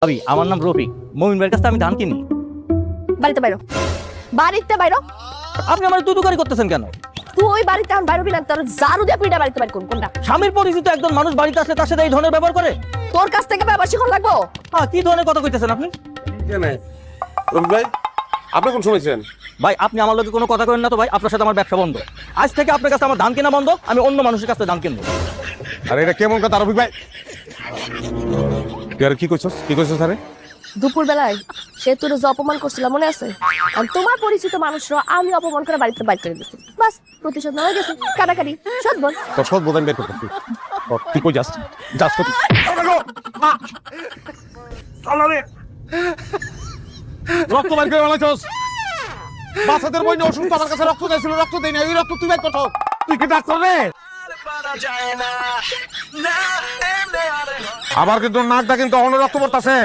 ভাবি আমার নাম রফিক, মমিন ভাইয়ের কাছে আমি ধান কিনি। বাড়িতে বাইরো, বাড়িতে বাইরো। আপনি আমার দুদুকারি করতেছেন কেন? তুই বাড়িতে আমি বাইরবি না, তোর ঝাড়ু দিয়ে পিঠা বাড়িতে বাইর করুন। কোনটা? স্বামীর পরিচিত একজন মানুষ বাড়িতে আসলে তার সাথে এই ধরনের ব্যবহার করে? তোর কাছ থেকে ব্যবহার শিখন লাগবো। হ্যাঁ, কি ধরনের কথা কইতেছেন আপনি? রফিক ভাই, আপনি কোন শুনেছেন? ভাই আপনি আমার লোকে কোনো কথা করেন না তো ভাই, আপনার সাথে আমার ব্যবসা বন্ধ। আজ থেকে আপনার কাছে আমার ধান কেনা বন্ধ, আমি অন্য মানুষের কাছে ধান কিনবো। আরে এটা কেমন কথা রফিক ভাই? তুই আর কি কইছস? কি কইছস আরে? দুপুর বেলায় সে তোর যে অপমান করছিল মনে আছে? আর তোমার পরিচিত মানুষরা আমি অপমান করে বাড়িতে বাইর করে দিচ্ছি। বাস, প্রতিশোধ নেওয়া গেছে। কাটাকাটি শোধ বল। তোর সব বোধান বের করতে তুই কই যাস? যাস কই? রক্ত বাইর করে বানাইছস? বাচ্চাদের বই অসুস্থ, আমার কাছে রক্ত চাইছিল, রক্ত দেই না, এই রক্ত তুই বাইর করছ? তুই কি ডাক্তার রে? আবার কিন্তু নাকটা কিন্তু অন্য রক্ত পড়তাছে।